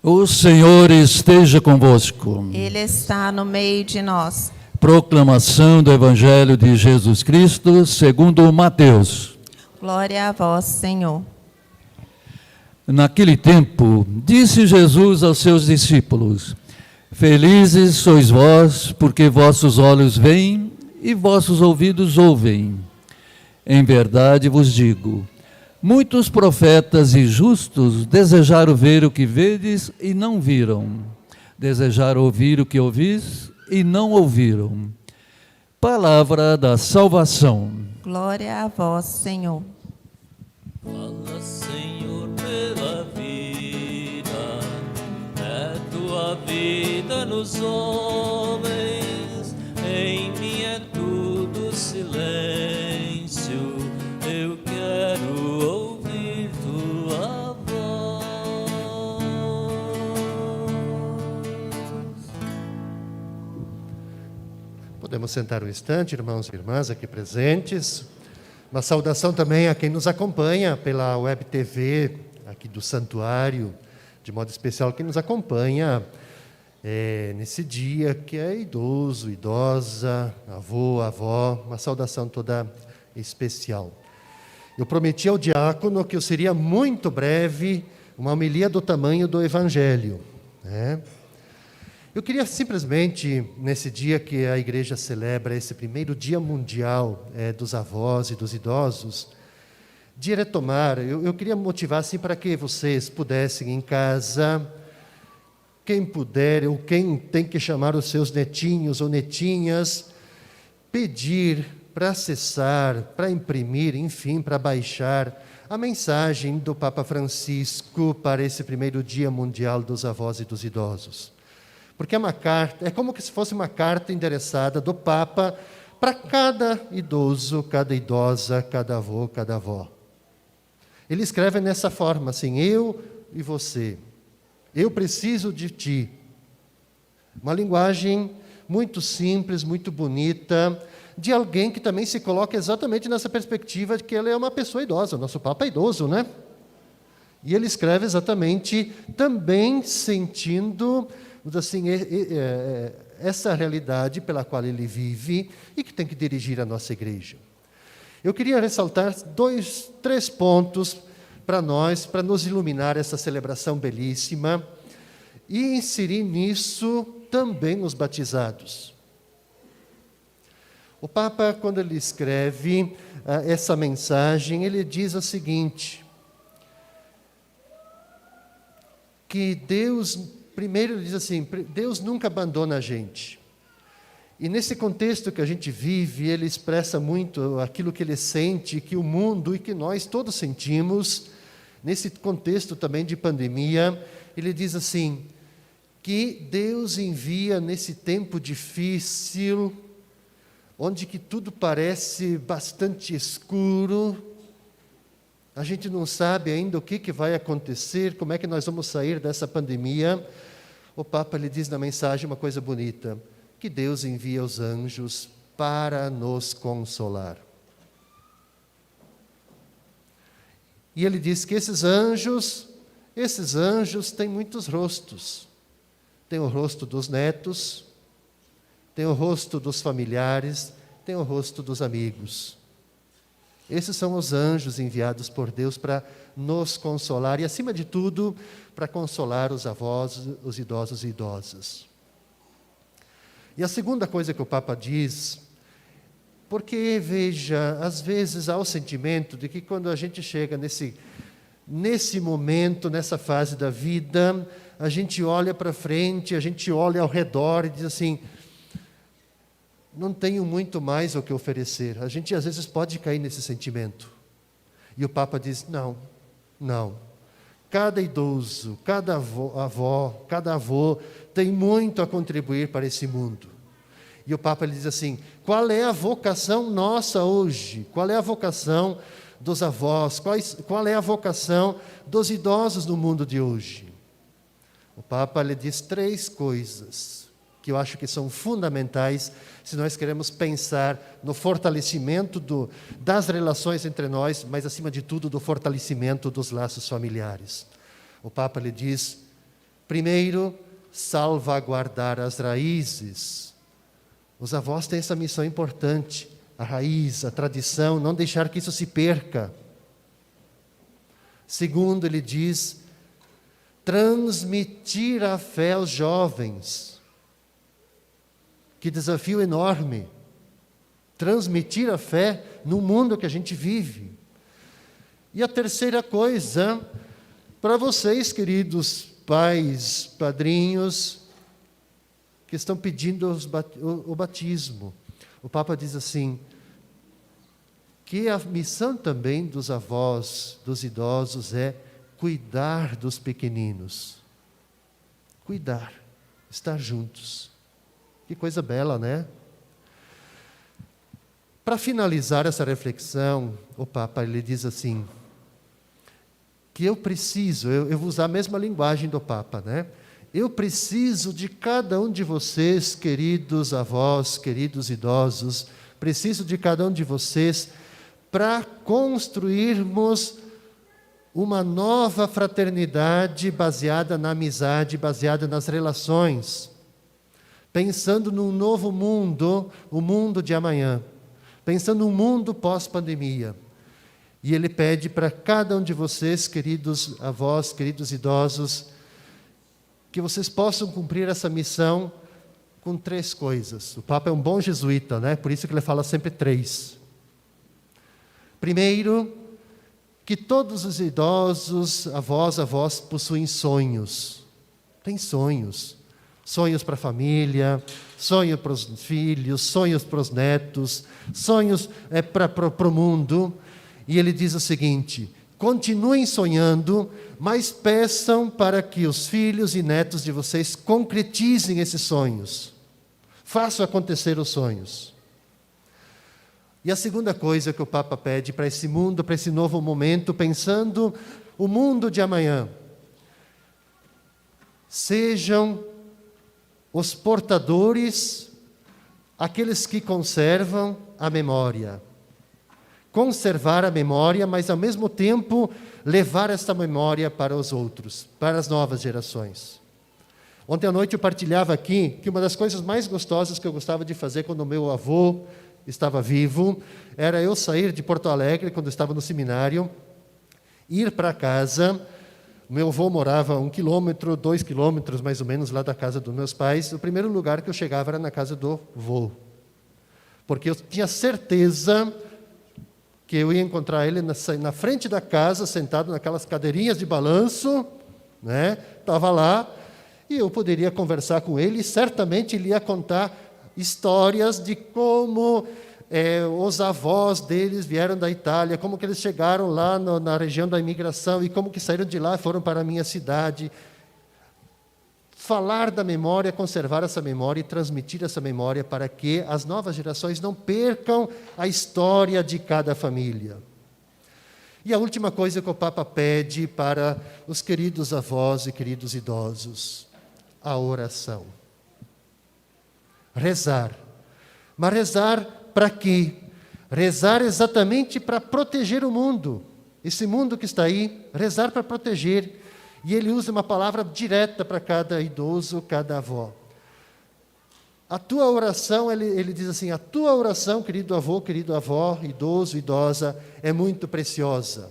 O Senhor esteja convosco. Ele está no meio de nós. Proclamação do Evangelho de Jesus Cristo, segundo Mateus. Glória a vós, Senhor. Naquele tempo, disse Jesus aos seus discípulos: Felizes sois vós, porque vossos olhos veem e vossos ouvidos ouvem. Em verdade vos digo, muitos profetas e justos desejaram ver o que vedes e não viram. Desejaram ouvir o que ouvis e não ouviram. Palavra da salvação. Glória a vós, Senhor. Fala, Senhor, pela vida, é tua vida nos homens, em mim é tudo silêncio, eu quero ouvir tua voz. Podemos sentar um instante, irmãos e irmãs aqui presentes. Uma saudação também a quem nos acompanha pela Web TV, aqui do Santuário, de modo especial quem nos acompanha nesse dia que é idoso, idosa, avô, avó, uma saudação toda especial. Eu prometi ao diácono que eu seria muito breve, uma homilia do tamanho do Evangelho, né? Eu queria simplesmente, nesse dia que a igreja celebra esse primeiro dia mundial dos avós e dos idosos, de retomar, eu queria motivar assim para que vocês pudessem em casa, quem puder, ou quem tem que chamar os seus netinhos ou netinhas, pedir para acessar, para imprimir, enfim, para baixar a mensagem do Papa Francisco para esse primeiro dia mundial dos avós e dos idosos. Porque é uma carta, é como se fosse uma carta endereçada do Papa para cada idoso, cada idosa, cada avô, cada avó. Ele escreve nessa forma, assim, eu e você, eu preciso de ti. Uma linguagem muito simples, muito bonita, de alguém que também se coloca exatamente nessa perspectiva de que ele é uma pessoa idosa, o nosso Papa é idoso, né? E ele escreve exatamente também sentindo assim, essa realidade pela qual ele vive e que tem que dirigir a nossa igreja. Eu queria ressaltar 3 pontos para nós, para nos iluminar essa celebração belíssima e inserir nisso também os batizados. O Papa, quando ele escreve essa mensagem, ele diz o seguinte, que Deus... Primeiro, ele diz assim, Deus nunca abandona a gente. E nesse contexto que a gente vive, ele expressa muito aquilo que ele sente, que o mundo e que nós todos sentimos, nesse contexto também de pandemia, ele diz assim, que Deus envia nesse tempo difícil, onde que tudo parece bastante escuro, a gente não sabe ainda o que vai acontecer, como é que nós vamos sair dessa pandemia. O Papa lhe diz na mensagem uma coisa bonita, que Deus envia os anjos para nos consolar. E ele diz que esses anjos têm muitos rostos. Tem o rosto dos netos, tem o rosto dos familiares, tem o rosto dos amigos. Esses são os anjos enviados por Deus para nos consolar e, acima de tudo, para consolar os avós, os idosos e idosas. E a segunda coisa que o Papa diz, porque, veja, às vezes há o sentimento de que quando a gente chega nesse momento, nessa fase da vida, a gente olha para frente, a gente olha ao redor e diz assim, não tenho muito mais o que oferecer. A gente às vezes pode cair nesse sentimento. E o Papa diz, não. Cada idoso, cada avó, cada avô tem muito a contribuir para esse mundo. E o Papa lhe diz assim, qual é a vocação nossa hoje? Qual é a vocação dos avós? Qual é a vocação dos idosos no mundo de hoje? O Papa lhe diz 3 coisas que eu acho que são fundamentais se nós queremos pensar no fortalecimento das relações entre nós, mas, acima de tudo, do fortalecimento dos laços familiares. O Papa lhe diz, Primeiro, salvaguardar as raízes. Os avós têm essa missão importante, a raiz, a tradição, não deixar que isso se perca. Segundo, ele diz, transmitir a fé aos jovens. Que desafio enorme! Transmitir a fé no mundo que a gente vive. E a terceira coisa, para vocês, queridos pais, padrinhos, que estão pedindo o batismo. O Papa diz assim, que a missão também dos avós, dos idosos, é cuidar dos pequeninos. Cuidar, estar juntos. Que coisa bela, né? Para finalizar essa reflexão, o Papa ele diz assim, que eu preciso, eu vou usar a mesma linguagem do Papa, né? Eu preciso de cada um de vocês, queridos avós, queridos idosos, preciso de cada um de vocês para construirmos uma nova fraternidade baseada na amizade, baseada nas relações, pensando num novo mundo, o mundo de amanhã, pensando num mundo pós-pandemia. E ele pede para cada um de vocês, queridos avós, queridos idosos, que vocês possam cumprir essa missão com 3 coisas. O Papa é um bom jesuíta, né? Por isso que ele fala sempre 3. Primeiro, que todos os idosos, avós, possuem sonhos. Tem sonhos. Sonhos para a família, sonhos para os filhos, sonhos para os netos, sonhos para o mundo. E ele diz o seguinte, continuem sonhando, mas peçam para que os filhos e netos de vocês concretizem esses sonhos. Façam acontecer os sonhos. E a segunda coisa que o Papa pede para esse mundo, para esse novo momento, pensando o mundo de amanhã, sejam os portadores, aqueles que conservam a memória. Conservar a memória, mas ao mesmo tempo levar essa memória para os outros, para as novas gerações. Ontem à noite eu partilhava aqui que uma das coisas mais gostosas que eu gostava de fazer quando o meu avô estava vivo, era eu sair de Porto Alegre, quando eu estava no seminário, ir para casa. Meu avô morava 1 quilômetro, 2 quilômetros mais ou menos lá da casa dos meus pais. O primeiro lugar que eu chegava era na casa do vô, porque eu tinha certeza que eu ia encontrar ele na frente da casa, sentado naquelas cadeirinhas de balanço, né? Estava lá, e eu poderia conversar com ele, e certamente ele ia contar histórias de como os avós deles vieram da Itália, como que eles chegaram lá na região da imigração, e como que saíram de lá e foram para a minha cidade. Falar da memória, conservar essa memória e transmitir essa memória para que as novas gerações não percam a história de cada família. E a última coisa que o Papa pede para os queridos avós e queridos idosos, a oração. Rezar. Mas rezar para quê? Rezar exatamente para proteger o mundo. Esse mundo que está aí, rezar para proteger. E ele usa uma palavra direta para cada idoso, cada avó. A tua oração, ele diz assim, a tua oração, querido avô, querido avó, idoso, idosa, é muito preciosa.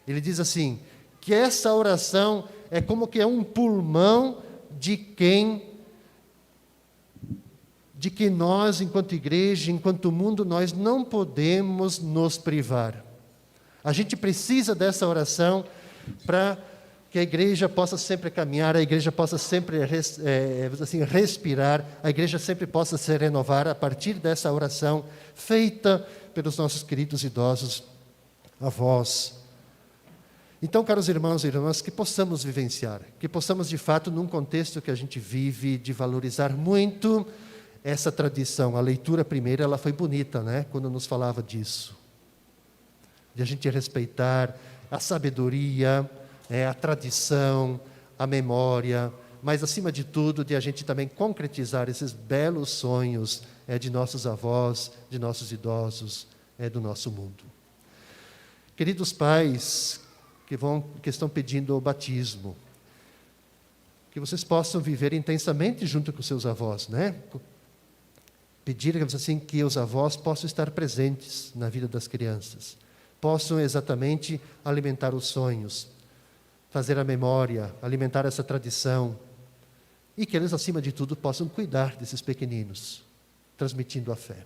Ele diz assim, que essa oração é como que é um pulmão de que nós, enquanto igreja, enquanto mundo, nós não podemos nos privar. A gente precisa dessa oração para que a igreja possa sempre caminhar, a igreja possa sempre respirar, a igreja sempre possa se renovar a partir dessa oração feita pelos nossos queridos idosos avós. Então, caros irmãos e irmãs, que possamos vivenciar, que possamos de fato, num contexto que a gente vive, de valorizar muito essa tradição. A leitura primeira, ela foi bonita, né? Quando nos falava disso. De a gente respeitar a sabedoria, a tradição, a memória, mas acima de tudo, de a gente também concretizar esses belos sonhos de nossos avós, de nossos idosos, do nosso mundo. Queridos pais que estão pedindo o batismo, que vocês possam viver intensamente junto com seus avós, né? Pedir assim que os avós possam estar presentes na vida das crianças, possam exatamente alimentar os sonhos, fazer a memória, alimentar essa tradição, e que eles, acima de tudo, possam cuidar desses pequeninos, transmitindo a fé.